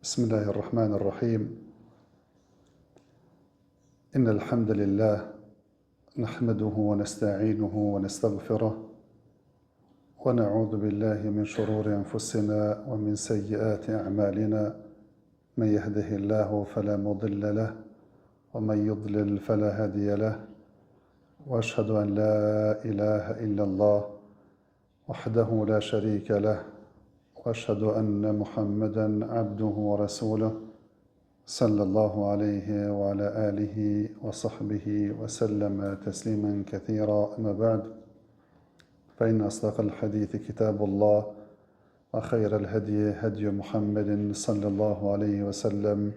بسم الله الرحمن الرحيم إن الحمد لله نحمده ونستعينه ونستغفره ونعوذ بالله من شرور أنفسنا ومن سيئات أعمالنا من يهده الله فلا مضل له ومن يضلل فلا هادي له وأشهد أن لا إله إلا الله وحده لا شريك له وأشهد أن محمدًا عبده ورسوله صلى الله عليه وعلى آله وصحبه وسلم تسليما كثيرا. أما بعد، فإن أصدق الحديث كتاب الله وخير الهدي هدي محمد صلى الله عليه وسلم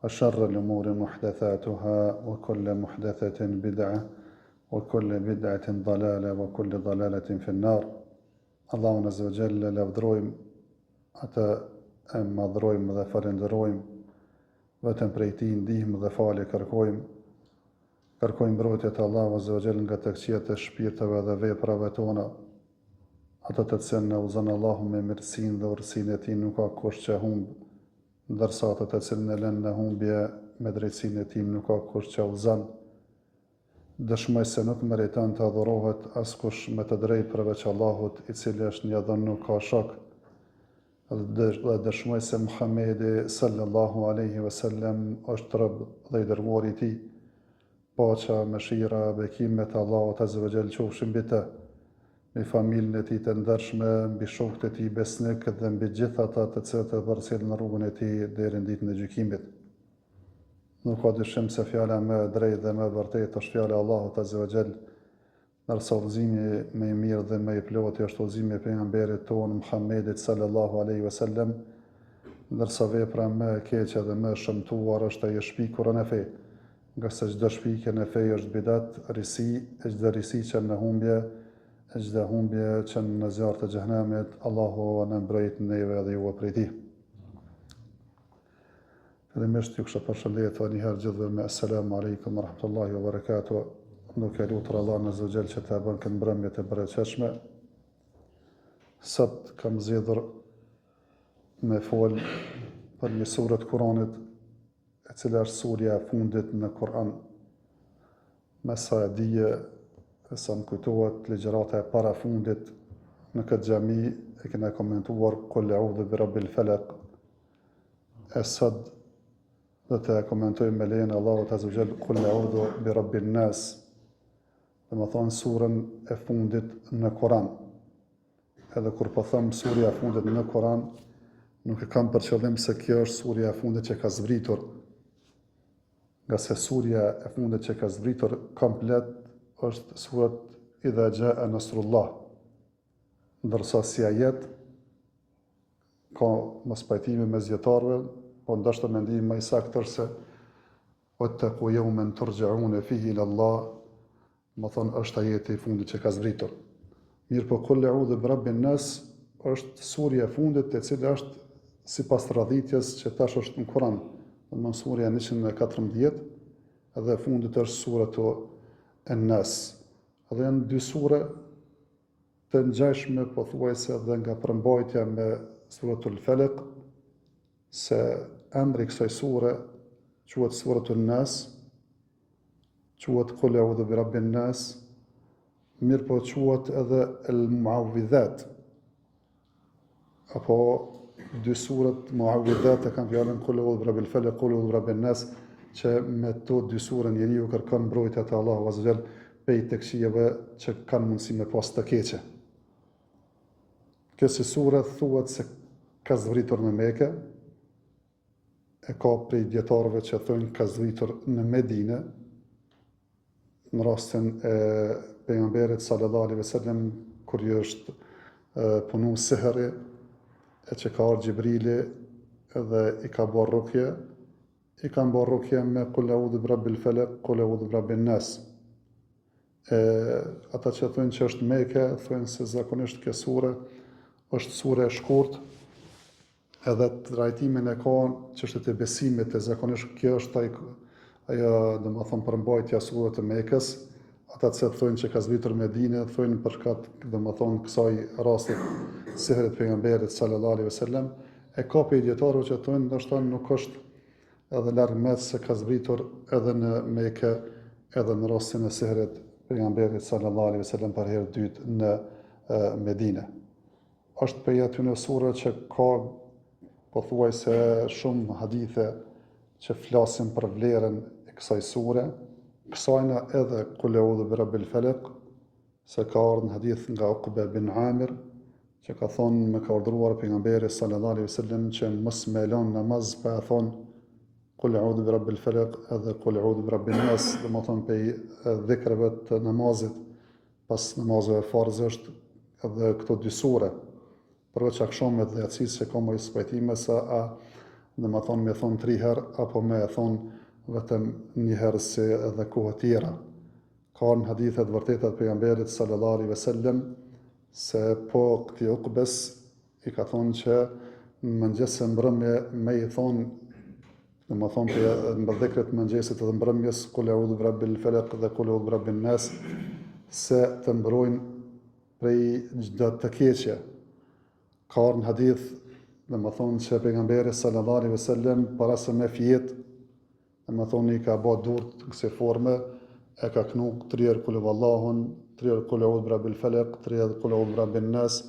وشر الأمور محدثاتها وكل محدثة بدعة وكل بدعة ضلالة وكل ضلالة في النار. Allahun Azza wa Jalla lavdrojmë, ata e madhrojmë dhe falenderojmë, vetëm prej Tij ndihmë dhe falje kërkojmë mbrojtje të Allahut Azza wa Jalla nga të këqijat e shpirteve dhe veprave tona, ata të cilën na udhëzon Allahu me mirësinë dhe urtësinë e Tij, nuk ka kush që humb, ndërsa ata të cilën e lënë në humbje me drejtsinë e Tij, nuk ka kush që udhëzon. Dëshmoj se nuk meriton të adhurohet askush me të drejtë përveç Allahut, i cili është një dhe nuk ka shok. Dhe dëshmoj se Muhamedi sallallahu alaihi wasallam është rob dhe i dërguari i Tij. Paqja, mëshira, bekimet e Allahut Azza wa Jall qofshin mbi të, mbi familjen e Tij të ndershme, mbi shokët e Tij besnik dhe mbi gjithë ata të cilët e përcjellin në rrugën e Tij deri në ditën e gjykimit. Nuk ka dyshim se fjala më e drejtë dhe më e vërtetë është fjala e Allahut Azza wa Jall, ndërsa udhëzimi më i mirë dhe më i plotë është udhëzimi i pejgamberit tonë Muhammedit sallallahu alaihi wasallam, ndërsa vepra më e keqe dhe më e shëmtuar është ajo shpikurën e fe, nga se çdo shpikje në fe është bidat, risi, e çdo risi që në humbje, e çdo humbje që në zjarr të xhenemit. Allahu na mbrojt neve dhe ju prej tij. Fillimisht ju kisha përshëndetur një herë gjithëve me assalamu alaikum wa rahmatullahi wa barakatuh, duke lutur Allahun Azza wa Jall që ta bën këtë mbrëmje të bereqetshme. Sot kam zgjedhur me fol për një surë të Kuranit, e cila është surja e fundit në Kur'an. Me sa e dije, e sa më kujtohet, ligjërata e para fundit në këtë xhami e kena komentuar Qul a'udhu bi rabbil falaq. E sot dhe të komentojmë me lejen e Allahut Azza wa Jall Qul a'udhu bi rabbin nas, dhe më thonë surën e fundit në Kur'an. Edhe kur po them surja e fundit në Kur'an, nuk e kam për qëllim se kjo është surja e fundit që ka zbritur, nga se surja e fundit që ka zbritur komplet është surat Idha jaa nasrullah, ndërsa si ajet ka mos pajtime mes dietarëve, po ndoshta mendimi më i saktë se wattaqu yawman turja'una fihi ila Allah, më thonë është ajeti i fundit që ka zbritur. Mirë po Qul a'udhu bi rabbin nas është surja e fundit, e cila është sipas radhitjes që tash është në Kur'an, domethënë surja 114, edhe e fundit është suratu An-Nas. Edhe janë dy sure të ngjashme pothuajse dhe nga përmbajtja me suratul Falaq, se emri kësaj sure quhet suratul Nas, quhet Qul a'udhu bi rabbin nas, mirë po quhet edhe al-Mu'awwidhat, apo dy surat Mu'awwidhat e kanë fjalën Qul a'udhu bi rabbil falaq, Qul a'udhu bi rabbin nas, që me to dy sure njeriu kërkon mbrojtje te Allahu Azza wa Jall prej të këqijave që kanë mundësi me pas të keqe. Kësaj sure thuhet se ka zbritur në Mekë, e ka prej dietarëve që thonë ka zbritur në Medinë, në rastin e pejgamberit sallallahu alaihi wasallam, kur i është punu sihri, e që ka ardhur Gjibrili edhe i ka bërë rukje, i kanë bërë rukje me Qul a'udhu bi rabbil falaq, Qul a'udhu bi rabbin nas. Ata që thonë që është Mekë, thonë se zakonisht kjo sure është sure e shkurt, edhe trajtimin e ka çështjet e besimit, e zakonisht kjo është ajo domethënë përmbajtja e surave të Mekës. Ata që thonë që ka zbritur në Medinë, thonë për shkak domethënë kësaj rasti sihrit pejgamberit sallallahu alaihi wasallam, E ka për dietarëve që thonë ndoshta nuk është edhe larg mes se ka zbritur edhe në Mekë, edhe në rastin e sehrit pejgamberit sallallahu alaihi wasallam për herë dytë në Medinë. Është për atyre surave që ka pothuajse shumë hadithe që flasin për vlerën e kësaj sure, kësajna edhe Kul A'udhu bi Rabbil Falaq, se ka ardhur në hadith nga Uqba bin Amir, që ka thonë me ka urdhëruar pejgamberi sallallahu alaihi wasallam që mos me lën namaz pa thonë Kul A'udhu bi Rabbil Falaq edhe Kul A'udhu bi Rabbin Nas, domethënë pe dhikrave të namazit pas namazeve farz është edhe këto dy sure. Përveç akşamit dhe yatsis që ka më spajtime sa a domethënë me thonë 3 herë apo me thonë vetëm një herë si edhe kohë tjera. Ka në hadithet vërteta të pejgamberit sallallahu alaihi wasallam se po këtij Uqbes i ka thonë që në mëngjes së mbrëmje me i thonë, domethënë në dhikret të mëngjesit edhe mbrëmjes Kul A'udhu bi Rabbil Falaq dhe Kul A'udhu bi Rabbin Nas, se të mbrojnë prej çdo të keqe. Ka në hadith domethënë që pejgamberi sallallahu alaihi wasallam para se me fjet, domethënë i ka bë durt në kësaj forme, e ka knu 3 herë Kul Huwallahun, 3 herë Kul A'udhu bi Rabbil Falaq, 3 herë Kul A'udhu bi Rabbin Nas,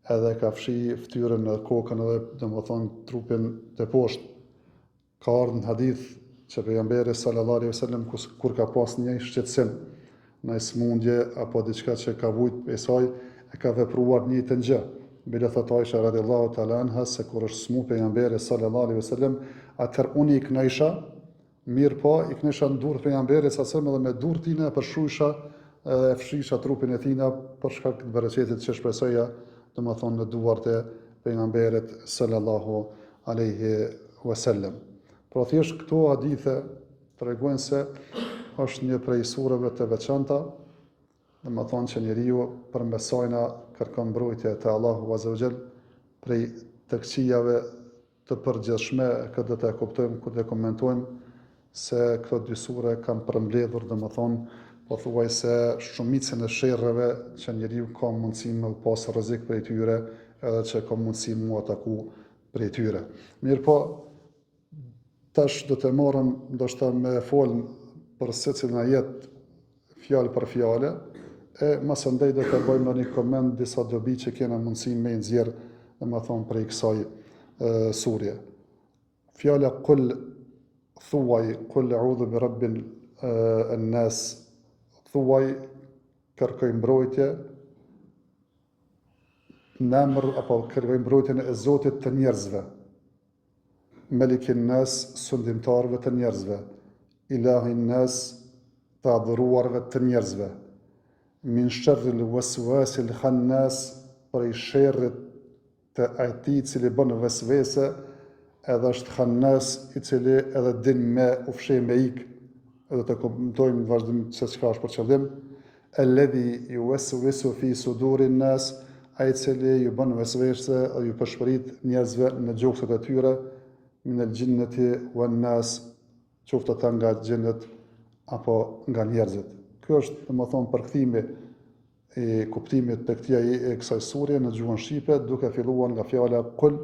edhe ka fshi fytyrën në kokën edhe domethënë trupin të poshtë. Ka ardhur në hadith që pejgamberi sallallahu alaihi wasallam kur ka pas një shqetësim, në smundje apo diçka që ka vujt për saj, e ka vepruar një të gjë. Bile thot Aisha radhiyallahu ta'ala anha se kur është smu pejgamberi sallallahu alaihi wasallam, atëherë unë i knajsha, mirë po i knajsha në durr pejgamberit sallallahu edhe me durr tina e përshujsha edhe e fshisha trupin e tina për shkak të bereqetit që shpresoja, domethënë në duart e pejgamberit sallallahu alaihi wasallam. Por thjesht këto hadithe tregojnë se është një prej sureve të veçanta, domethënë që njeriu përmes sajna kërkon mbrojtje te Allahu azza wa jall prej të këqijave të përgjithshme. Këtë do ta kuptojmë kur të komentojmë se këto dy sure kanë përmbledhur domethënë pothuajse shumicën e sherrreve që njeriu ka mundësi me u pas rrezik prej tyre, edhe që ka mundësi mu ataku prej tyre. Mirë po, tash do të marrëm ndoshta me folën për secilin ajet fjalë për fjalë, e mas andaj do të bëjmë një koment disa dobi që kena mundësi me nxjerr, domethënë prej kësaj surje. Fjala kul, thuaj, Kul A'udhu bi Rabbin Nas, thuaj, kërkoj mbrojtje në emër apo kërkoj mbrojtjen e Zotit të njerëzve, Melikin Nas, sundimtarëve të njerëzve, Ilahin Nas, të adhuruarve të njerëzve, min sharril waswasil khannas, prej sherrit të atij cili bën vesvese, edhe është khannas i cili edhe din me u fshi me ik, edhe të komentojmë vazhdim se çka është për qëllim, alladhi yuwaswisu fi sudurin nas, ai cili ju bën vesvese dhe ju përshpërit njerëzve në gjokset e tyre, min al-jinnati wan nas, qoftë ata nga xhenet apo nga njerëzit. Kjo është domethënë përkthimi i kuptimit të kësaj sure në gjuhën shqipe, duke filluar nga fjala kul,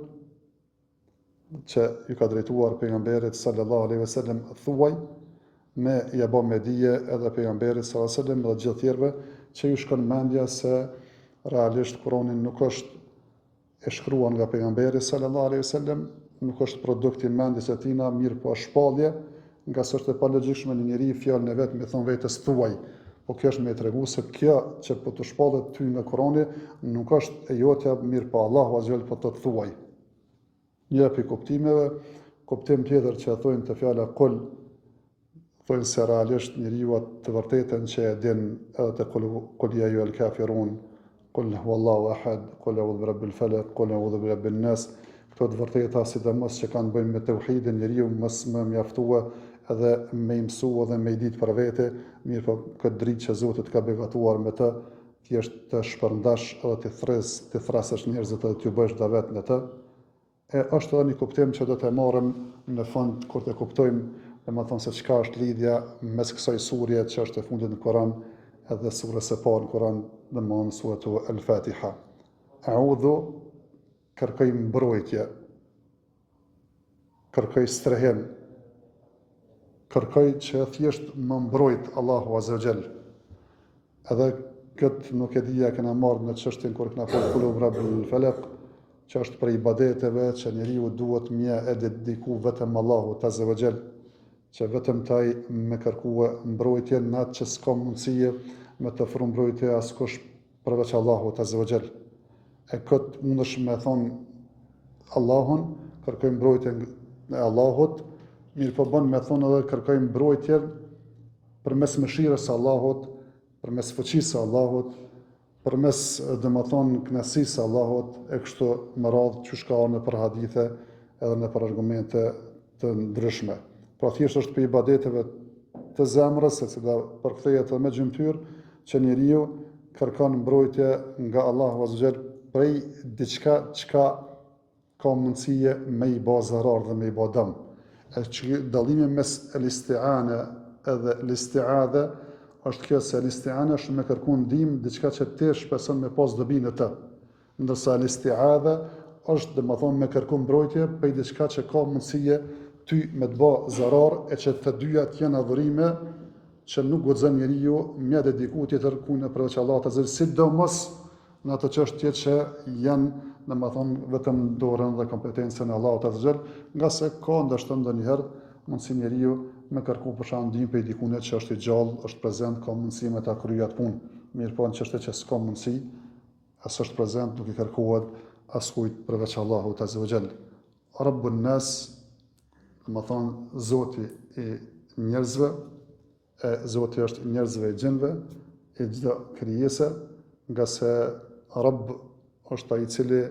që ju ka drejtuar pejgamberit sallallahu alaihi wasallam thuaj, me ja bë me dije edhe pejgamberit sallallahu alaihi wasallam dhe gjithë tjerëve që ju shkon mendja se realisht Kurani nuk është e shkruar nga pejgamberi sallallahu alaihi wasallam, nuk është produkt i mendjes së tij, mirë po është shpallje, nga së është e palogjikshme një njeri fjalën e vet me thon vetes thuaj. Po kjo është me tregu se kjo që po të shpallet ty nga Kurani nuk është e jotja, mirë po Allahu azza wa jall po të thuaj. Një prej kuptimeve, kuptim tjetër që thonë të fjala kul, thonë se realisht njeriu të vërtetën që e din edhe të kul ya ayyuhal kafirun, kul huwallahu ahad, kul a'udhu bi rabbil falaq, kul a'udhu bi rabbin nas. Këto të vërteta sidomos që kanë bëjmë me tauhidin, njeriu mos më mjaftua edhe me mësu edhe me ditë për vete, mirë po këtë dritë që Zoti ka begatuar me të, thjesht të shpërndash edhe të thrasësh njerëzit edhe t'ju bësh davet në të. E është edhe një kuptim që do të marrim në fund kur të kuptojmë, domethënë se çka është lidhja mes kësaj surje që është e fundit në Kur'an edhe surës së parë në Kur'an, domethënë suratu Al-Fatiha. A'udhu, kërkoj mbrojtje, kërkoj strehim, kërkoj që thjesht më mbrojt Allahu Azza wa Jall. Edhe këtë nuk e dija kena marrë në çështjen kur kena folur Kulub Rabbul Falaq, që është për ibadeteve që njeriu duhet mja e dediku vetëm Allahut Azza wa Jall, që vetëm taj me kërkue mbrojtje në atë që s'ka mundësie me të ofru mbrojtje askush përveç Allahut Azza wa Jall. E këtë mundesh me thonë Allahun, kërkoj mbrojtjen e Allahut, mirë po bën me thonë edhe kërkoj mbrojtjen përmes mëshirës së Allahut, përmes fuqisë së Allahut, përmes domethënë kënaqësisë së Allahut, e kështu me radhë çu ka në për hadithe edhe në për argumente të ndryshme. Pra thjesht është për ibadeteve të zemrës, e cila përkthehet me gjymtyr, që njeriu kërkon mbrojtje nga Allahu Azza wa Jall prej diçka çka ka mundësie me i bë zarar dhe me i bë dëm. E që dallimi mes el-isti'ane edhe l-isti'adhe është kjo se l-isti'ane është me kërku ndihmë diçka që ti shpeson me pas dobinë të. Ndërsa l-isti'adhe është domethënë me kërku mbrojtje prej diçka që ka mundësie ty me të bë zarar, e që të dyja të jenë adhurime që nuk guxon njeriu mja dediku tjetër kune përveç Allahut Azza wa Jall, sidomos në ato çështje që janë domethënë vetëm dorën dhe kompetencën e Allahut Azza wa Jall, nga se ka ndoshta ndonjëherë mundësi njeriu me kërku për shkak ndihmë prej dikune që është i gjallë, është prezent, ka mundësi me ta kryej atë punë. Mirë po në çështje që s'ka mundësi, as është prezent, nuk i kërkohet askujt përveç Allahut Azza wa Jall. Rabbun nas, domethënë Zoti i njerëzve, Zoti është i njerëzve e gjinëve, i çdo krijese, nga se Rabb është ai i cili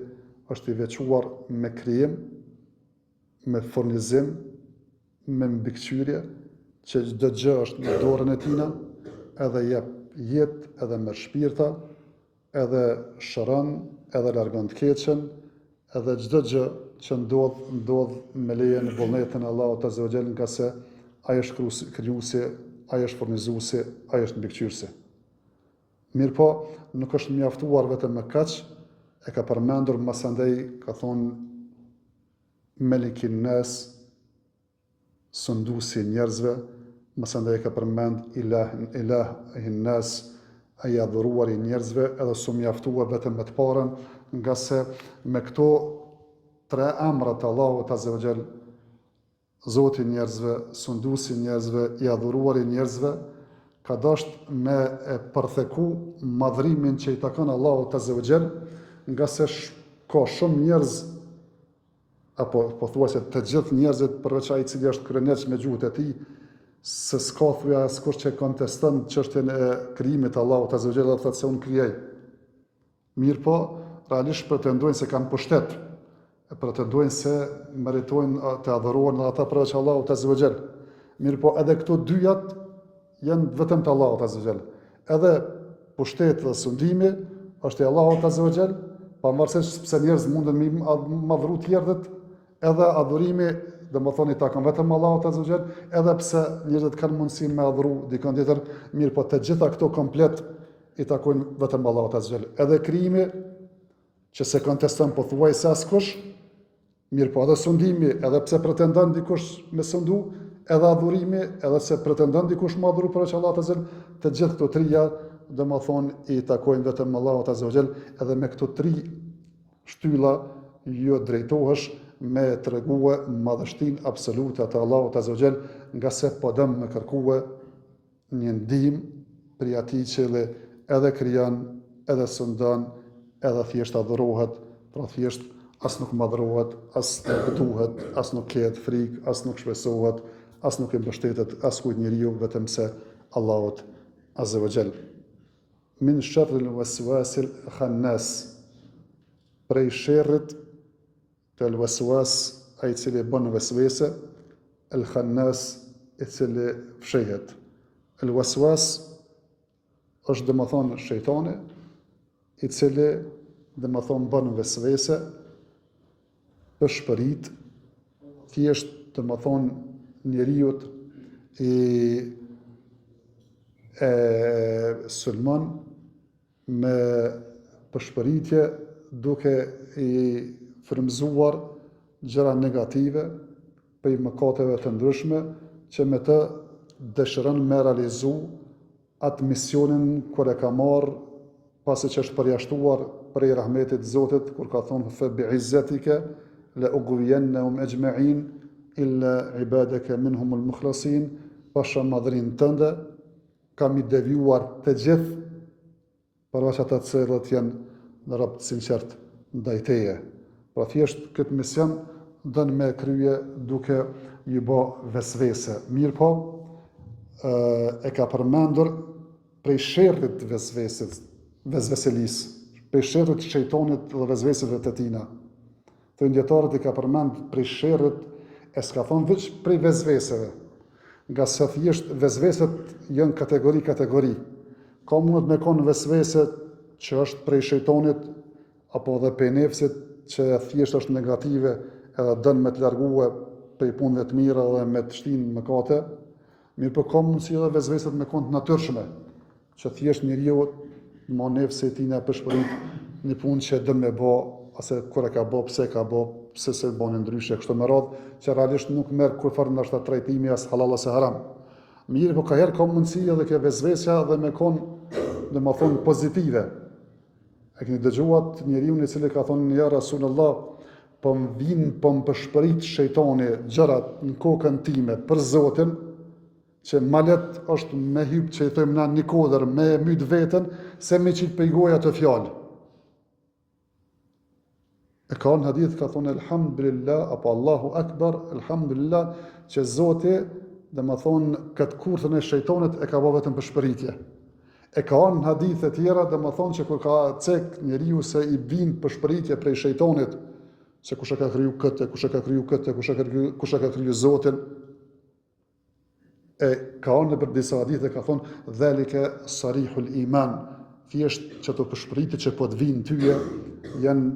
është i veçuar me krijim, me furnizim, me mbikëqyrje, që çdo gjë është në dorën e tina, edhe jep jetë, edhe merr shpirta, edhe shëron, edhe largon të keqen, edhe çdo gjë që ndodh me lejen e vullnetin e Allahut Azza wa Jall, nga se ai është krijuesi, ai është furnizuesi, ai është mbikëqyrësi. Mirë po, nuk është mjaftuar vetëm me kaq, e ka përmendur masandej, ka thonë Melikin Nas, sunduesi njerëzve, masandej ka përmend Ilahin Nas, ai adhuruar i njerëzve, edhe su mjaftua vetëm me të parën, nga se me këto tre emra të Allahut Azza wa Jall, Zoti i njerëzve, sunduesi i njerëzve, i adhuruar i njerëzve, ka dasht me e përtheku madhrimin që i takon Allahut Azza wa Jall, nga se ka shumë njerëz, apo pothuajse të gjithë njerëzit përveç ai i cili është kryeneç me gjuhët e tij, se s'ka thuja askush që konteston çështjen e krijimit të Allahut Azza wa Jall dhe thotë se unë krijoj. Mirë po, realisht pretendojnë se kanë pushtet, pretendojnë se meritojnë të adhurohen dhe ata përveç Allahut Azza wa Jall. Mirë po, edhe këto dyjat janë vetëm të Allahut Azza wa Jall. Edhe pushteti dhe sundimi është i Allahut Azza wa Jall, pavarësisht pse njerëz mundën me madhru tjerët, edhe adhurimi domethënë i takon vetëm Allahut Azza wa Jall, edhe pse njerëzit kanë mundësi me adhuru dikon tjetër, mirë po të gjitha këto komplet i takojnë vetëm Allahut Azza wa Jall. Edhe krijimi që se konteston pothuajse askush, mirë po edhe sundimi, edhe pse pretendon dikush me sundu, edhe adhurimi, edhe se pretendon dikush me adhuru përveç Allahut Azza wa Jall, të gjithë këto trija domethënë i takojnë vetëm Allahut Azza wa Jall, edhe me këto tri shtylla ju drejtohesh me tregue madhështinë absolute të Allahut Azza wa Jall, nga se po dëm me kërkue një ndihmë prej atij që edhe krijon, edhe sundon, edhe thjesht adhurohet, pra thjesht as nuk madhrohet, as nuk duhet, as nuk ketë frikë, as nuk shpesohet, as nuk i mbështetet askujt njeriu vetëm se Allahut Azza wa Jall. Min sharril waswasil khannas, prej sherrit të el-waswas, ai i cili bën vesvese, el-khannas, i cili fshehet. El-waswas është domethënë shejtani, i cili domethënë bën vesvese, pëshpërit, thjesht domethënë njeriu sulmon me përshpëritje duke i frymzuar gjëra negative, prej mëkateve të ndryshme që me të dëshiron me realizu atë misionin kur e ka marrë pasi që është përjashtuar prej rahmetit të Zotit, kur ka thonë fe bi'izzetike la ughwiyannahum ajma'in illa ibadaka minhum al-mukhlasin, pasha madhrin tënde kam i devijuar të gjithë përveç ata të cilët janë në rob të sinqert ndaj teje. Pra thjesht këtë mision dën me krye duke ju bë vesvese. Mirë po, e ka përmendur prej sherrit të vesveselisë, prej sherrit të shejtanit dhe vesveseve të tina. Të ndjetarët i ka përmend prej sherrit, e s'ka thonë veç prej vesveseve, nga se thjesht vesveset janë kategori. Ka mundet me konë vesvese që është prej shejtanit, apo dhe prej nefsit që thjesht është negative edhe dënë me të largue prej punëve të mira dhe me të shtinë mëkate. Mirë po ka mundësi edhe vesveset me konë të natyrshme, që thjesht njeriu ma nefsi i tina përshpërit një punë që dënë me bo, ase kur e ka bo, pse ka bo, pse se bane ndryshe, kështu me radhë, që realisht nuk merë kurfar ndoshta trajtimi as halal as haram. Mirë, po ka herë ka mundësi edhe ke vesvesja dhe me konë, dhe ma thonë, pozitive. E këni dëgjuat njeriu i cili ka thonë, ja Rasulullah, po më vinë, po më përshpërit shejtani gjërat në kokën time për Zotin, që malet është me hypë që i thëmë na një kodër, me mytë vetën, se me qitë pejgoja të fjallë. E ka në hadith ka thonë, elhamdulillah, apo Allahu Akbar, elhamdulillah, që Zoti, dhe më thonë, këtë kurthën e shejtonit e ka bë vetëm për shpëritje. E ka në hadith e tjera, dhe më thonë që kur ka cek njeriu se i vinë për shpëritje prej shejtonit, se kush e ka kriju këtë, kush e ka kriju këtë, kush e ka kriju Zotin, e ka në për disa hadithe ka thonë, dhalike sarihul iman, thjesht që të përshpëriti që po të vinë tyje, janë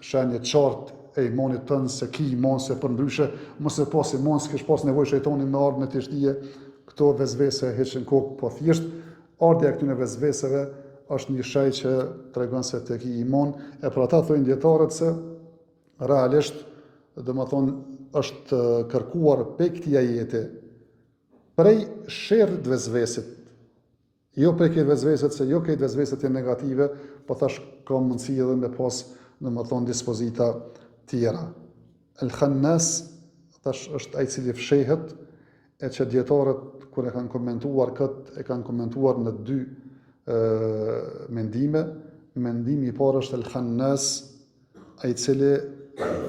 shenje qartë e imanit tënë, se ki iman, se për ndryshe, mëse pas iman, s'kesh pas nevoj shejtonin me ardhë me të shtije, këto vezvese heqin kokë, po thjesht, ardhja këtyne vezveseve është një shej që tregon se të ki iman, e për ata thojnë djetarët se, realisht, dhe më thonë, është kërkuar pe këtia jeti, prej sherrit vezvesit, jo prej këtë vezveset, se jo këtë vezveset janë negative, po thash ka mundësi edhe me pas, dhe më thonë, dispozita tjera. El-Khannas, thash është ai cili fshehet, e që djetarët, kur e kanë komentuar këtë, e kanë komentuar në dy mendime. Mendimi i parë është El-Khannas, ai cili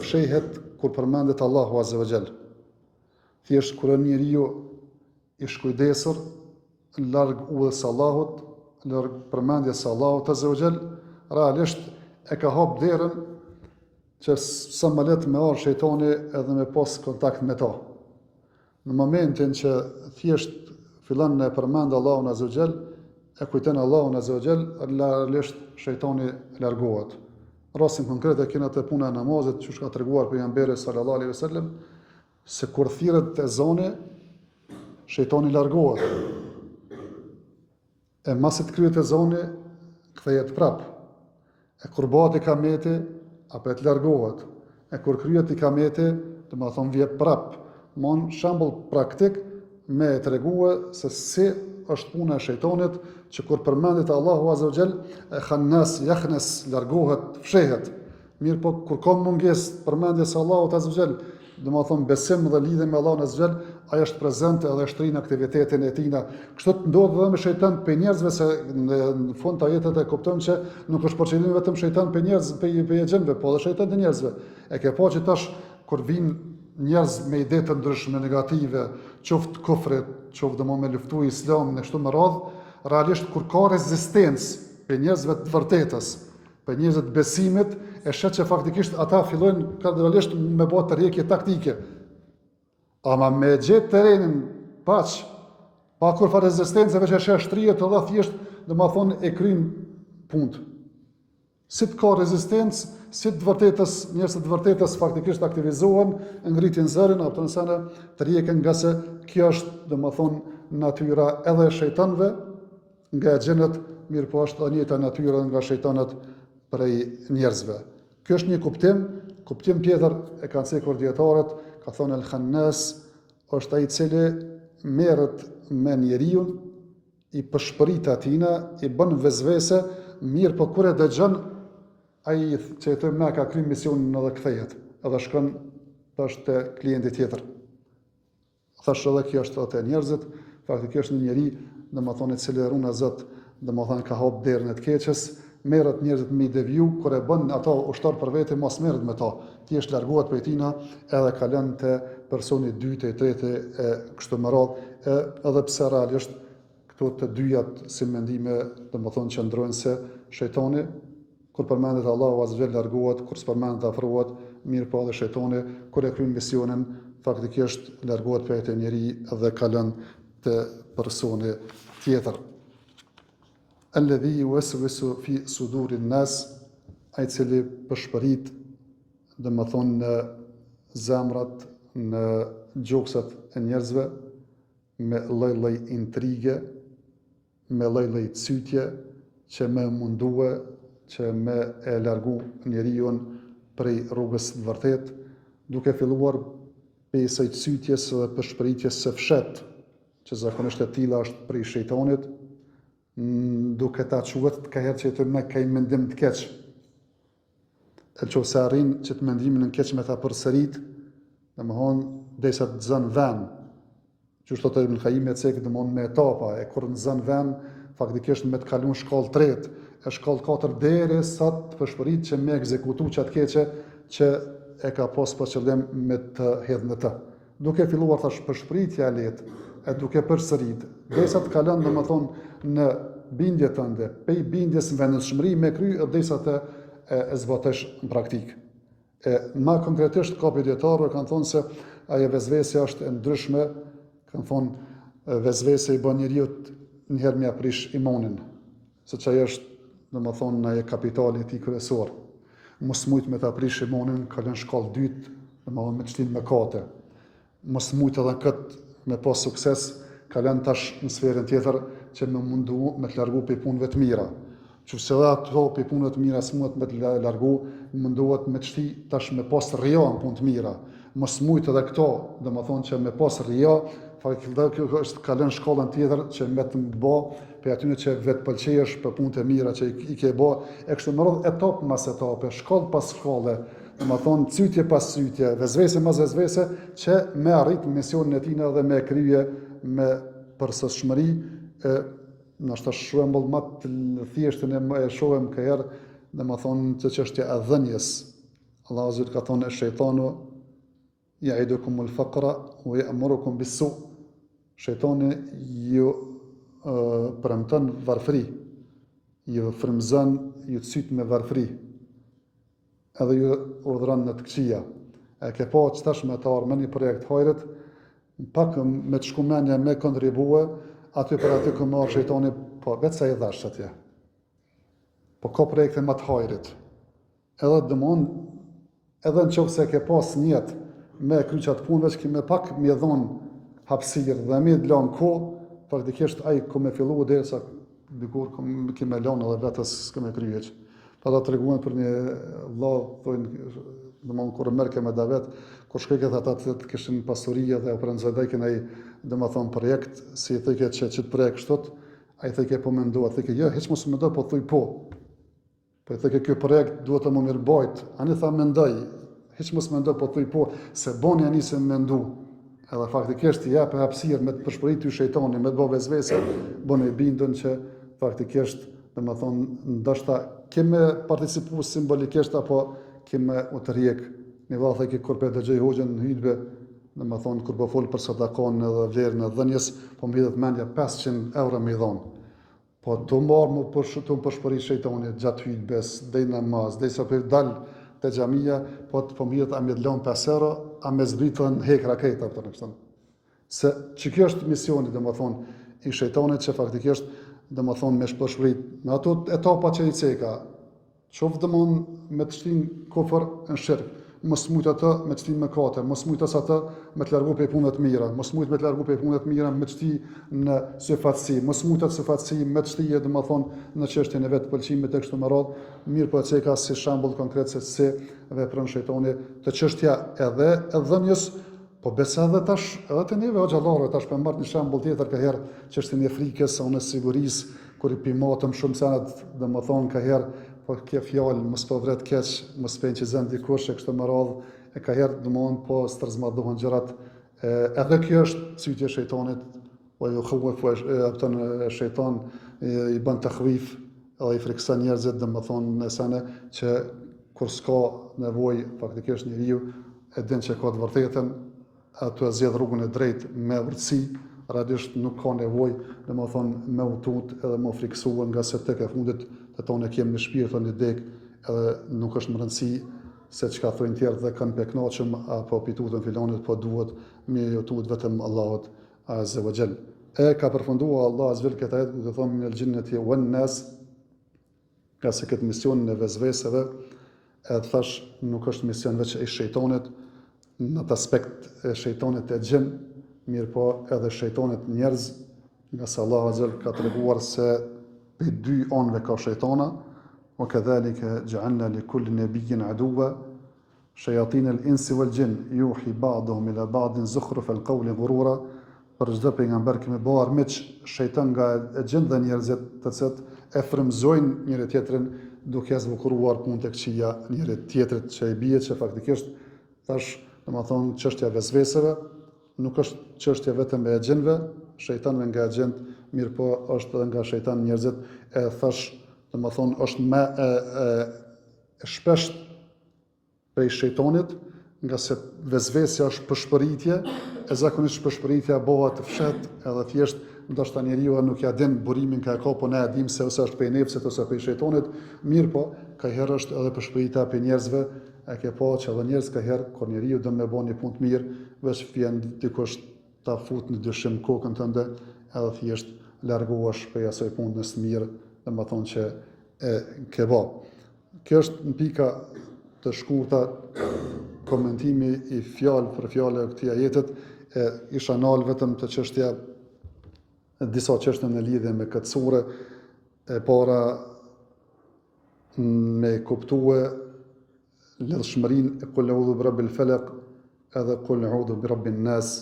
fshehet kur përmendet Allahu Azza wa Jall. Thjesht kur njeriu i shkujdesur, larg udhës Allahut, larg përmendjes së Allahut Azza wa Jall, realisht e ka hap derën që sa më letë me arë shejtani edhe me pas kontakt me ta. Në momentin që thjesht fillon në përmend Allahun Azza wa Jall, e kujton Allahun Azza wa Jall, realisht shejtani largohet. Rastin konkret e kena të puna e namazit, që ka treguar pejgamberi sallallahu alaihi wasallam, se kur thirret ezani, shejtani largohet. E masi të kryet ezani, kthehet prap. E kur bëhet ikameti, apo e të largohet. E kur kryet ikameti, dhe më thonë vje prap. Mon shembull praktik me e tregue se si është puna e shejtanit, që kur përmendet Allahu Azza wa Jall, e Khannas, jakhnes, largohet, fshehet. Mirë po, kur ka mungesë përmendjes Allahut Azza wa Jall, dhe më thonë besim dhe lidhje me Allahun Azza wa Jall, ajo është prezente edhe shtrin aktivitetin e tina. Kështu të ndodhë dhe me shejtan për njerëzve, se në fund të ajetet e kuptojmë që nuk është përqelim vetëm shejtan për njerëz, për gjinëve, po dhe shejtan të njerëzve. E ke po që tash, kur vinë njerëz me ide të ndryshme negative, qoftë kufrit, qoftë dhe me luftu islamin e kështu me radhë, realisht kur ka rezistencë për njerëzve të vërtetës, për njerëzve të besimit, e shet që faktikisht ata fillojnë realisht me bërë të rjekje taktike. Ama me gjetë terrenin pa kur fa rezistencë, veç e shet shtrijet të dha thjesht, dhe ma thonë e kryin punt. Si të ka rezistencë, si të vërtetës, njerëz të vërtetës faktikisht aktivizohen, ngritin zërin, apo të nësene të rjekën nga se kjo është, dhe ma thonë, natyra edhe shejtanëve, nga e gjenët, mirë po është dhe njëta natyra nga shejtanët prej njerëzve. Kjo është një kuptim tjetër e kanë cekur dietarët, ka thonë el-Khannas është ai i cili merret me njeriu, i përshpërit atina, i bën vezvese, mirë po kur e dëgjon ai që e thëmë na ka kryer misionin edhe kthehet, edhe shkon tash te klienti tjetër. Thash edhe kjo është te njerëzit, faktikisht një njeri, domethënë i cili run Zot, domethënë ka hap derën e të keqes, merret njerëzit me deviju, kur e bën ato ushtar për vete, mos merret me to. Thjesht largohet prej tina, edhe kalon te personi i dytë, i tretë e kështu me radhë, edhe pse realisht këto të dyjat si mendime, domethënë që ndrojnë se shejtani kur përmendet Allahu azza wajal largohet, kur s'përmendet afrohet, mirë po edhe shejtani kur e kryen misionin, faktikisht largohet prej te njeri dhe kalon te personi tjetër. Alladhi yuwaswisu fi sudurin nas, ai cili përshpërit domethënë në zemrat, në gjoksat e njerëzve, me lloj-lloj intrige, me lloj-lloj cytje, që me mundue, që me e largu njeriu prej rrugës të vërtet, duke filluar prej saj cytjes dhe përshpëritjes së fshet, që zakonisht e tilla është prej shejtanit, duke ta quhet ka herë që të me ka mendim të keq. E që se arrin që të mendimin në keq me ta përsërit, domethënë derisa të zën vend. Që është të Ibn Qayyim e cekë domethënë me etapa, e kur në zën vend, faktikisht me të kalun shkallë tretë, e shkallë 4 derisa të përshpërit që me ekzekutu qatë keqe që e ka pas për qëllim me të hedhë në të. Duke filluar thash përshpëritja e letë, e duke përsërit, derisa të kalon domethënë në bindje tënde, pej bindjes në vendëshmëri me kry, derisa të e zbatosh në praktikë. Ma konkretisht ka dietarë kanë thonë se ajo vezvesja është e ndryshme, kanë thonë vezvesja i bën njeriu njëherë me aprish imanin, se që ajo është domethënë ajo kapitali i tij kryesor. Mos mujt me ta aprish imanin, kalon shkallë dytë, domethënë me çtin mëkate. Mos mujt edhe kët me pas sukses, kalon tash në sferën tjetër që me mundu me të largu për punëve të mira. Qëse dhe ato për punëve të mira s'muhet me të largu, munduhet me të shti tash me pas rria në punë të mira. Mos mujt edhe këto, domethënë që me pas rria, kjo është kalon shkallën tjetër që me të bë për atyre që vetë pëlqejesh për punët e mira që i ke bë, e kështu me radhë etapë pas etape, shkallë pas shkalle, domethënë cytje pas cytje, vezvese pas vezvese, që me arrit misionin e tij dhe me krye me përsosshmëri, nështë shembull më të thjeshtën e shohim ka herë, domethënë që çështja e dhënjes. Allahu azza ka thonë shejtanu ya'idukumul faqra wa ya'murukum bis-su'. Shejtani ju premton varfëri, ju frymëzon, ju cyt me varfëri, edhe ju urdhëron në të këqija. E ke pa që tash me të armë një projekt hajrit, pak me të shkumenja me kontribue, aty për aty ku marrë shejtani, po vetë sa i dhash atje. Po ka projekte më të hajrit. Edhe dëmon, edhe në qoftë se ke pas njetë me kryqat punëve që kime pak me dhonë hapësirë dhe me lanë kohë, faktikisht ai ku me fillu derisa dikur kime lanë edhe vetës s'keme kryqë. Pa ta të reguan për një vëlla, thojnë, domethënë kur merke me davet, kur shkojket ata të kishin pasurie dhe oprendzadajkin ai domethënë projekt, si i thike që të projekt kështot, ai thike po mendoj, thike jo, hiç mos mendoj, po thuj po. Po i thike ky projekt duhet të më mirëbajt, ani tha mendoj, hiç mos mendoj, po thuj po, se boni ani se mendu. Edhe faktikisht i jap hapësirë me të përshpërit ty shejtani, me të bë vezvese, bën e bindën që faktikisht domethënë ndoshta keme participu simbolikisht apo keme u të rjek. Një vallë thaj kur për dëgjoj hoxhën në hutbë, domethënë kur po fol për sadakon edhe vlerën e dhënjes, po mbledhet mendja 500 euro me dhon. Po të marr më përshpërit shejtani gjatë hutbes, deri namaz, derisa për dal te xhamia, po të mbledhet a me lën 5 euro, a me zbritën hekra këta ato në kështu. Se kjo është misioni domethënë i shejtanit që faktikisht domethënë me shpërshpërit në ato etapa që i ceka. Qoftë domethënë me të shtin kofër në shirk, mos mujt atë me të shtin mëkate, mos mujt as atë me të largu prej punëve të mira, mos mujt me të largu prej punëve të mira me të shti në syfatësi, mos mujt atë syfatësi me të shtije domethënë në çështjen e vet pëlqimit tek kështu me radhë, mirë po e ceka si shembull konkret se si vepron shejtani të çështja edhe e dhënjes, Po besa edhe tash, edhe të neve o gjallarëve, tash për marrë një shembull tjetër ka herë çështën e frikës, unë sigurisë, kur i pimatëm shumë sanat, dhe më thonë ka herë, po kjo fjalë, mos po vret keq, mos pe që zën dikush e kështu me radhë, e ka herë domthon po stërzmadohen gjërat. Edhe kjo është cytje e shejtanit, po ju khawfu apton shejtan i bën takhwif, edhe i frikson njerëzit, domethënë në sene që kur s'ka nevojë faktikisht njeriu e din që ka të vërtetën, ato e zgjedh rrugën e drejtë me urtësi, radisht nuk ka nevojë, domethënë me u tut edhe me u friksuar nga se tek e fundit të tonë kemi në shpirt në dek, edhe nuk është më rëndësi se çka thonë tjerë dhe kanë peknaqëm apo pitutën filanit, po duhet me u tut vetëm Allahut azza wa jall. E ka përfunduar Allah azza wa jall këtë ajet do thonë minel jinnati wan nas, ka se këtë mision në vezveseve, edhe thash nuk është mision veç e shejtanit, në atë aspekt e shejtanit e gjin, mirë po edhe shejtanit njerëz, nga se Allah azza wa jall ka treguar se për dy anëve ka shejtana, wa kadhalika ja'alna li kulli nabiyyin aduwa shayatin al-insi wal jin yuhi ba'dhum ila ba'din zukhruf al-qawli ghurura. Për çdo pejgamber kemi bërë armiq shejtan nga e gjin dhe njerëzit, të cilët e frymëzojnë njëri tjetrin duke zbukuruar punë të këqija njëri tjetrit, që i bie që faktikisht tash domethënë çështja e vezveseve nuk është çështje vetëm e gjinëve, shejtanëve nga gjinët, mirë po është edhe nga shejtan njerëzit, e thash domethënë është më e shpesh prej shejtanit, nga se vezvesja është përshpëritje, e zakonisht përshpëritja bëhet fshet edhe thjesht ndoshta njeriu nuk ja din burimin ka ka, po ne e dim se ose është prej nefsit ose prej shejtanit, mirë po ka herë është edhe përshpëritja prej njerëzve, e ke pa që edhe njerëz ka herë kur njeriu do me bëni punë të mirë, veç vjen dikush ta fut në dyshim kokën tënde, edhe thjesht largohesh prej asaj punës së mirë, domethënë që e ke bë. Kjo është në pika të shkurta komentimi i fjalë për fjalë këtij ajetit, e isha nal vetëm të çështja disa çështje në lidhje me këtë sure, e para me kuptue lidhshmërinë e kul a'udhu bi rabbil falaq edhe kul a'udhu bi rabbin nas.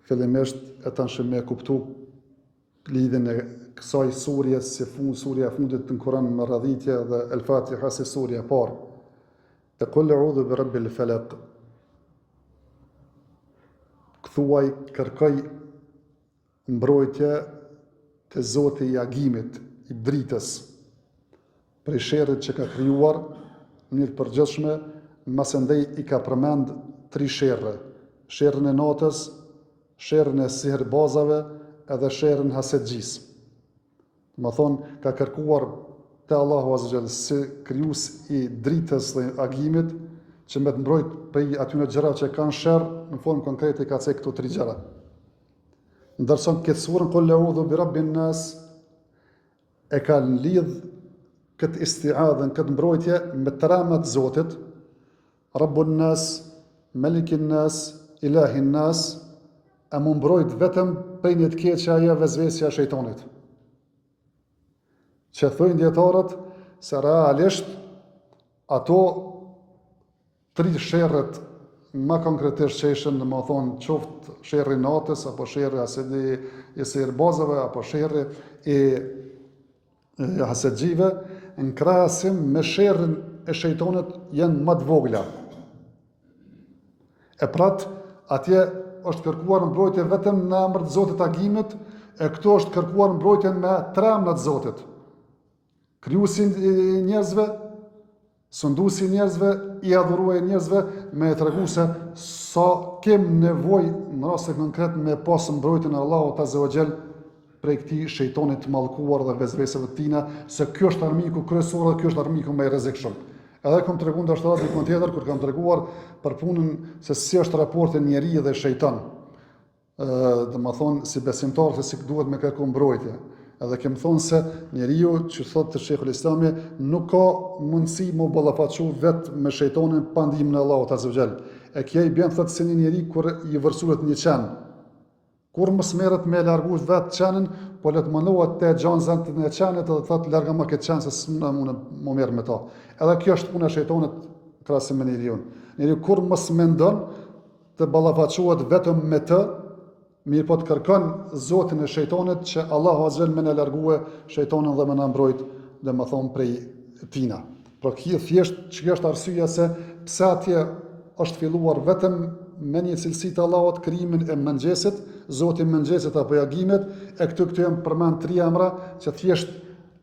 Fillimisht e tanshëm me kuptu lidhjen e kësaj surje si surja e fundit në Kur'an me radhitje dhe El-Fatiha si surja e parë. Te kul a'udhu bi rabbil falaq, thuaj kërkoj mbrojtje te Zoti i agimit, i dritës, prej sherrit që ka krijuar në mënyrë përgjithshme, mas andej i ka përmend 3 sherrë: sherrin e natës, sherrin e sihrbazave edhe sherrin hasedgjis. Më thonë, ka kërkuar te Allahu azza wa jall si krijues i dritës dhe agimit që me të mbrojt prej atyre gjërave që kanë sherr, në formë konkrete ka thënë këto 3 gjëra. Ndërsa këtë surën Qul a'udhu bi rabbin nas e ka lidh këtë isti'adhen, këtë mbrojtje me tëramat Zotit, Rabbun nas, Malikin nas, Ilahin nas, e më mbrojt vetëm prej një të keqe ajo vezvesja e shejtanit. Që thojnë dietarët se realisht ato 3 sherrët më konkretisht që ishin, më thonë, qoftë sherri natës, apo sherri i sihrbazave, apo sherri i hasedgjive, në krahasim me sherrin e shejtanit janë më të vogla. E pratë, atje është kërkuar mbrojtje vetëm në emër të Zotit agimit, e këto është kërkuar mbrojtje me 3 emra të Zotit. Krijuesi i njerëzve, sunduesi i njerëzve, i adhuruar i njerëzve, me tregu se sa kem nevojë në raste konkret me pas mbrojtjen e Allahut azza wa jall prej këtij shejtanit të mallkuar dhe vezveseve të tina, se ky është armiku kryesor dhe ky është armiku më i rrezikshëm. Edhe kam treguar ndoshta dikon tjetër kur kam treguar për punën se si është raporti njeriu dhe shejtan. Domethënë si besimtar se si duhet me kërku mbrojtje. Edhe kem thonë se njeriu që thotë të Sheikhul Islami nuk ka mundësi më ballafaqu vetë me shejtanin pa ndihmën e Allahut azza wa jall. E kjo i bën thotë se një njeri kur i vërsulet një qen, kur mos merret me largu vetë qenin, po let mënohet te xhanzat e qenit edhe thotë larga më këtë qen se s'më më merr me ta. Edhe kjo është puna e shejtanit krahasim me njeriu. Njeriu kur mos mendon të ballafaqohet vetëm me të, mirë po të kërkon Zotin e shejtonit që Allahu azza më na largue shejtonin dhe më na mbrojt, domethënë prej tina. Por thjesht që është arsyeja se pse atje është filluar vetëm me një cilësi të Allahut, krijimin e mëngjesit, Zoti mëngjesit apo jagimet, e këtu janë përmend 3 emra që thjesht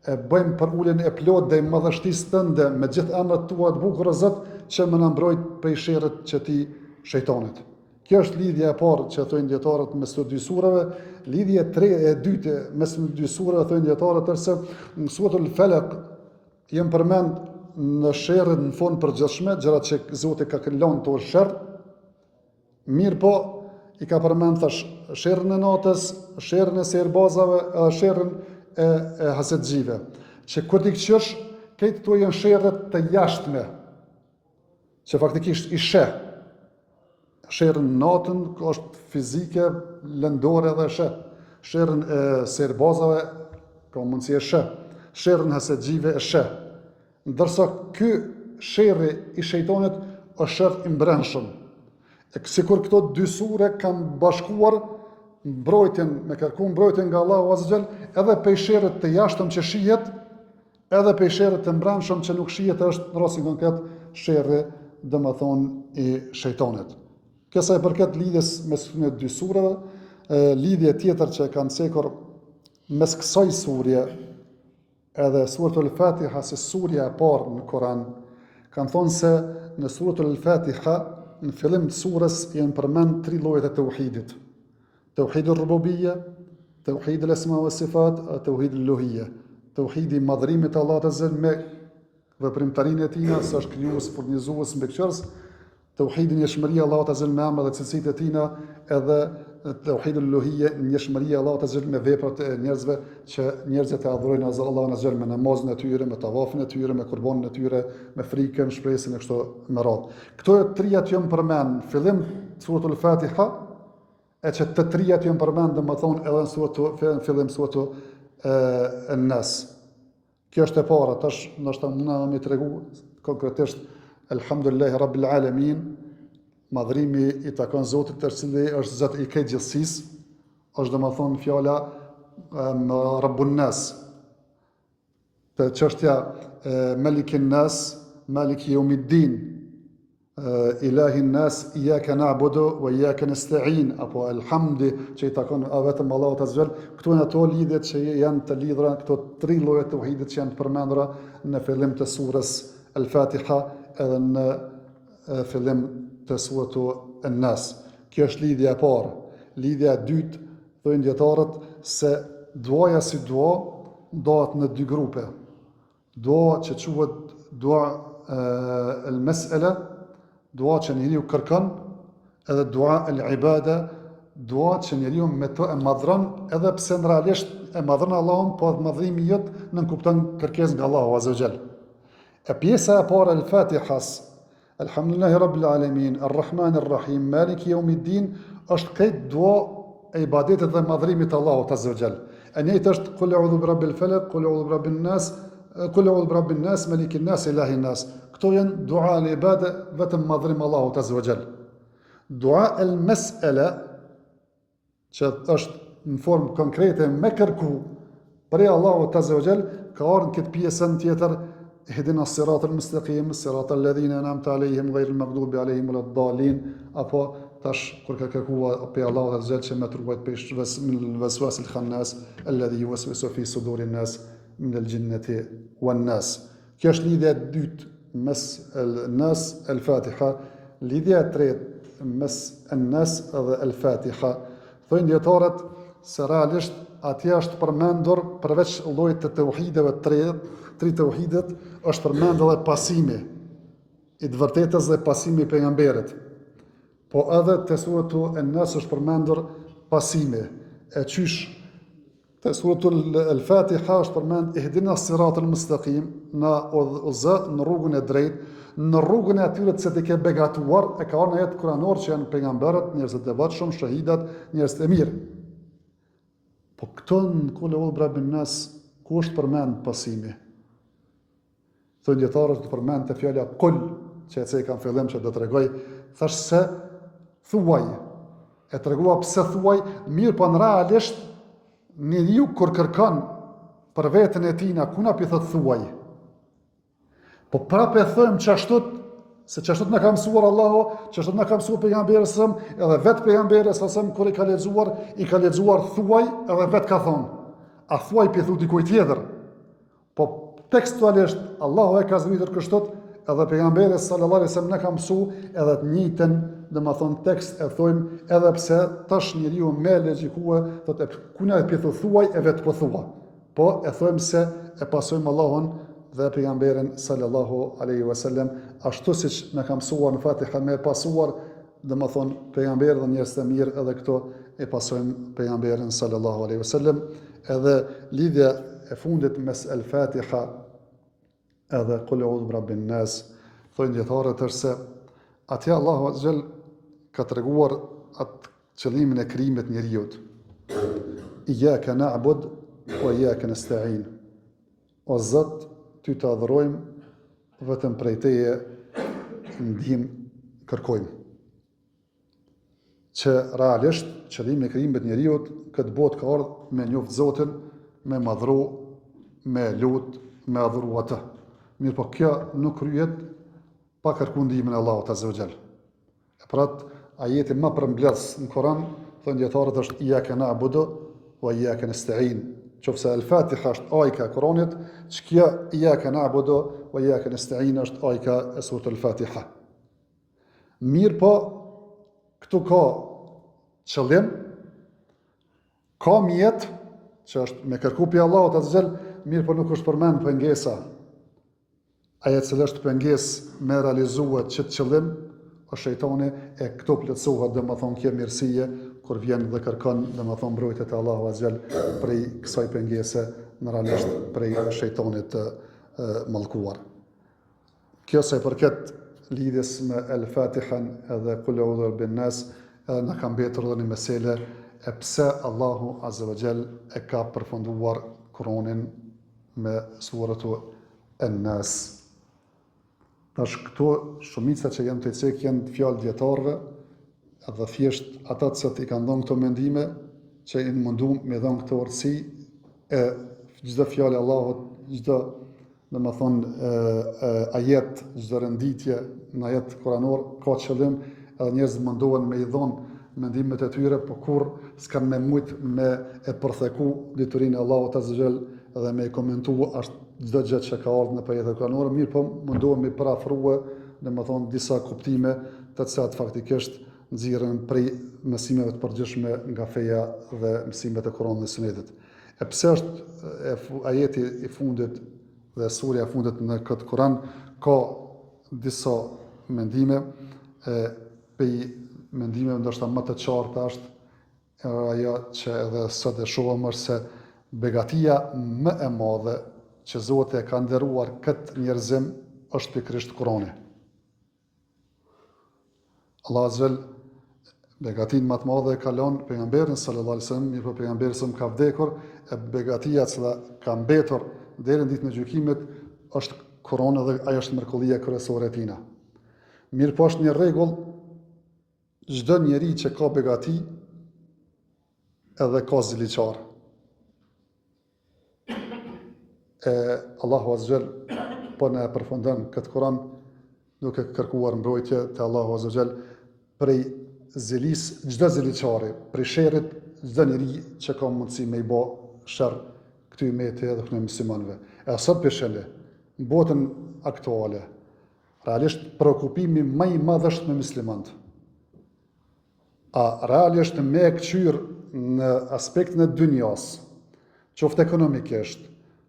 e bëjmë për uljen e plot dhe madhështisë tënde me gjithë emrat tua të bukur o Zot, që më na mbrojt prej sherrit që ti shejtonit. Kjo është lidhja e parë që thonë dietarët mes të dy surave. Lidhja e dytë mes të dy surave thonë dietarët se në suratul Falaq janë përmend në sherrin në fund përgjithshme, gjërat që Zoti ka lënë të sherr. Mirë po, i ka përmend thash sherrin e natës, sherrin e serbazave, edhe sherrin e hasedxhive. Që kur ti qësh, këto to janë sherrët të jashtme, që faktikisht i sheh. Sherrin natën është fizike, lëndore dhe sheh. Sherrin e serbazave ka mundësi e sheh. Sherrin e hasedxhive e sheh. Ndërsa ky sherri i shejtonit është sherr i mbrëmshëm. Sikur këto dy sure kanë bashkuar mbrojtjen, me kërku mbrojtjen nga Allahu azza xal, edhe prej sherrit të jashtëm që shihet, edhe prej sherrit të mbrëmshëm që nuk shihet, është në rastin konkret sherri domethënë i shejtonit. Kjo sa i përket lidhjes mes këtyre dy sureve, lidhje tjetër që kanë cekur mes kësaj surje edhe suratul Fatiha, si surja e parë në Kur'an, kanë thonë se në suratul Fatiha në fillim të surës janë përmend 3 llojet e tauhidit. Tauhidul rububiyya, tauhidul asma wa sifat, tauhidul uluhiyya. Tauhidi i madhërimit të Allahut azza me veprimtarinë e tij, se është krijues, furnizues, mbikëqyrës. Tauhidi njëshmëria e Allahut azza me emrat dhe cilësitë e tij, edhe tauhidul uluhiyya, njëshmëria e Allahut azza me veprat e njerëzve, që njerëzit e adhurojnë Allahun azza me namazin e tyre, me tavafin e tyre, me qurbanin e tyre, me frikën, shpresën e kështu me radhë. Këto 3 janë përmend fillim suratul Fatiha, e që të 3 janë përmend domethënë edhe në fillim suratul An-Nas. Kjo është e para, tash ndoshta mundna më tregu konkretisht Elhamdulillahi Rabbil Alamin, madhrimi i takon Zotit të cili është Zot i këtë gjithësisë, është domethënë fjala Rabbun Nas. Të çështja Malikin Nas, Maliki Yawmiddin, Ilahin Nas, Iyyaka na'budu wa iyyaka nasta'in, apo Elhamdi që i takon vetëm Allahut azza. Këtu janë ato lidhjet që janë të lidhura, këto 3 lloje të tauhidit që janë të përmendura në fillim të surës Al-Fatiha edhe në fillim të suratul An-Nas. Kjo është lidhja e parë. Lidhja e dytë, thonë dietarët se duaja si dua ndahet në 2 grupe. Dua që quhet dua al-mas'ala, dua që njeriu kërkon, edhe dua al-ibada, dua që njeriu me të e madhron, edhe pse në realisht e madhron Allahun, po madhrimi jot nën kupton kërkesë nga Allahu azza xal. E pjesa e parë e Fatihas, Alhamdulillahi Rabbil Alamin, Ar-Rahman Ar-Rahim, Maliki Yawmiddin, është këtë dua e ibadetit dhe madhrimit të Allahut azza xal. E njëjtë është Qul a'udhu birabbil falaq, Qul a'udhu birabbin nas, Qul a'udhu birabbin nas, Malikin nas, Ilahin nas. Këto janë dua e ibade vetëm madhrim Allahut azza xal. Dua al-mas'ala, që është në formë konkrete me kërku prej Allahut azza xal, ka ardhur këtë pjesën tjetër اهدنا الصراط المستقيم صراط الذين أنعمت عليهم غير المغضوب عليهم ولا الضالين. Apo tash kur ka kërkuar pe Allahu azza që më truajt peshë min al-waswas al-khannas alladhi yuwaswisu fi suduri an-nas min al-jinnati wan-nas. Kjo është lidhja e dytë mes al-nas al-Fatiha, lidhja e tretë mes an-nas dhe al-Fatiha. Thonë dietarët se realisht atje është përmendur përveç llojit të tauhideve tri tauhidet, është përmendur edhe pasimi i të vërtetës dhe pasimi i pejgamberit. Po edhe te suratul An-Nas është përmendur pasimi. E qysh te suratul Al-Fatiha është përmend ihdina as-siratal mustaqim, na udhëzo në rrugën e drejtë, në rrugën e atyre që ti ke begatuar, e ka në jetë kuranor që janë pejgamberët, njerëzit e devotshëm, shahidat, njerëzit e mirë. Po këto në Qul a'udhu birabbin nas, ku është përmend pasimi? Thonë dietarët të përmend të fjala Qul, që e kanë fillim që do të tregoj, thash se thuaj. E tregua pse thuaj, mirë po në realisht njeriu kur kërkon për veten e tij na kuna pi thot thuaj. Po prapë e them çashtot, se çashtot na ka mësuar Allahu, çashtot na ka mësuar pejgamberi sa edhe vet pejgamberi sa kur i ka lexuar thuaj edhe vet ka thonë. A thuaj pi thu dikujt tjetër. Po tekstualisht Allahu e ka zbritur kështot edhe pejgamberi sallallahu alaihi wasallam na ka mësuar edhe të njëjtën, domethënë tekst e thojmë edhe pse tash njeriu me logjikue thotë kuna e pi thu thuaj e vet po thua. Po e thojmë se e pasojmë Allahun dhe pejgamberin sallallahu alaihi wasallam ashtu siç na ka mësuar në Fatiha me pasuar, domethënë pejgamberi dhe njerëz të mirë edhe këto e pasojmë pejgamberin sallallahu alaihi wasallam. Edhe lidhja e fundit mes el-Fatiha edhe Qul a'udhu birabbin nas, thonë dietarët se atje Allahu azhjal ka treguar atë qëllimin e krijimit njerëzit. Iyyaka na'bud wa iyyaka nasta'in. O Zot, ty të adhurojmë, vetëm prej teje ndihmë kërkojmë. Që realisht qëllimi i krijimit njerëzit këtë botë ka ardhur me njoft Zotin, me madhru, me lut, me adhuru atë. Mirë po kjo nuk kryhet pa kërkuar ndihmën e Allahut azza wa jall. E pra ajeti më përmbledhës në Kur'an thonë dietarët është iyyaka na'budu wa iyyaka nasta'in. Qofse el-Fatiha është ajka e Kur'anit, ç'kja iyyaka na'budu wa iyyaka nasta'in është ajka e surës el-Fatiha. Mirë po këtu ka qëllim, ka mjet, që është me kërku pi Allahut azza wa jall, mirë po nuk është përmend pengesa. Aja e cila është pengesë me realizuar çet qëllim, o shejtani e këto plotësohet domethënë kjo mirësie kur vjen dhe kërkon domethënë mbrojtje te Allahu azza wa jall prej kësaj pengese, në realisht prej shejtanit të mallkuar. Kjo sa i përket lidhjes me el-Fatihan edhe Qul a'udhu birabbin nas, edhe na ka mbetur edhe një mesele e pse Allahu azza wa jall e ka përfunduar Kur'anin me suratu an-Nas. Tash këto shumica që janë të cek janë fjalë dietarëve, edhe thjesht ata që i kanë dhënë këto mendime, që i munduam me dhënë këto urtësi e çdo fjalë Allahut, çdo domethënë ajet, çdo renditje në ajet kuranor ka qëllim, edhe njerëz mundohen me i dhënë mendimet e tyre, por kur s'kan me mujt me e përtheku diturinë e Allahut azza wa jall dhe me komentu ashtë çdo gjë që ka ardhur në ajetet kuranore, mirë po mundohem me parafrue, domethënë disa kuptime të cilat faktikisht nxirren prej mësimeve të përgjithshme nga feja dhe mësimet e Kuranit dhe Sunetit. E pse është ajeti i fundit dhe surja e fundit në këtë Kur'an ka disa mendime, pej mendimeve ndoshta më të qarta është ajo që edhe sot e shohëm është se begatia më e madhe që Zoti e ka nderuar këtë njerëzim është pikërisht Kurani. Allah azza wajal begatin më të madhe e ka lënë pejgamberin sallallahu alaihi wasallam, mirë po pejgamberi sa ka vdekur, e begatia që ka mbetur deri në ditën e gjykimit është Kurani dhe ajo është mrekullia kryesore e tina. Mirë po është një rregull, çdo njeri që ka begati edhe ka ziliqar. Allahu azza wajal po na përfundon këtë Kur'an duke kërkuar mbrojtje te Allahu azza wajal prej zilis, çdo ziliçari, prej sherrit çdo njeri që ka mundësi me i bë sherr këtij umeti edhe këtyre muslimanëve. E sot peshele, në botën aktuale, realisht preokupimi më i madh është me muslimanët. A realisht me kthyer në aspektin e dynjas, qoftë ekonomikisht,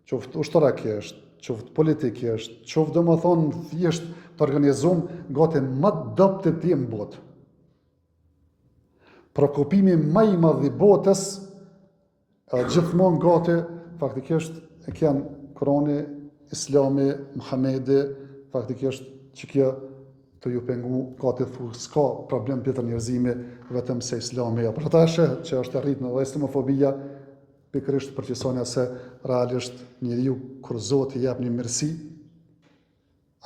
qoftë ushtarakisht, qoftë politikisht, qoftë domethënë thjesht të organizuar gati më dobët e tij në botë. Preokupimi më i madh i botës gjithmonë gati faktikisht e kanë Kurani, Islami, Muhamedi, faktikisht që kjo të ju pengu gati s'ka problem tjetër njerëzimi vetëm se Islami. Për ata që është arrit në islamofobia, pikërisht përqësonja se realisht njeriu kur Zoti jep një mirësi,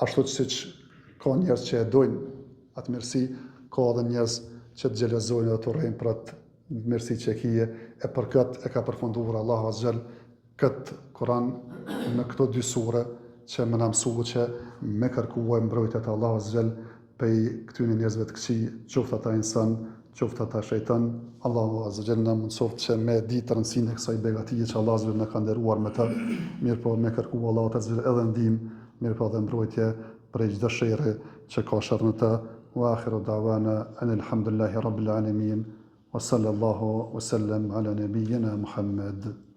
ashtu siç ka njerëz që e dojnë atë mirësi, ka edhe njerëz që të gjelazojnë dhe të rrejnë për atë mirësi që e kije, e për këtë e ka përfunduar Allahu Azza Jall këtë Kur'an në këto dy sure që më na mësua që me kërkuar mbrojtjet e Allahu Azza Jall prej këtyre njerëzve të këqij, qoftë ata insan, qoftë ata shejtan. Allahu Azza Jall na mundsoft që me ditë rëndësinë e kësaj begatije që Allahu Azza Jall na ka nderuar me të, mirë po me kërkuar Allahu Azza Jall edhe ndihmë, mirë po edhe mbrojtje prej çdo sherri që ka sherr në të. Wa akhiru da'wana anil hamdulillahi rabbil alamin wa sallallahu wa sallam ala nabiyyina Muhammad.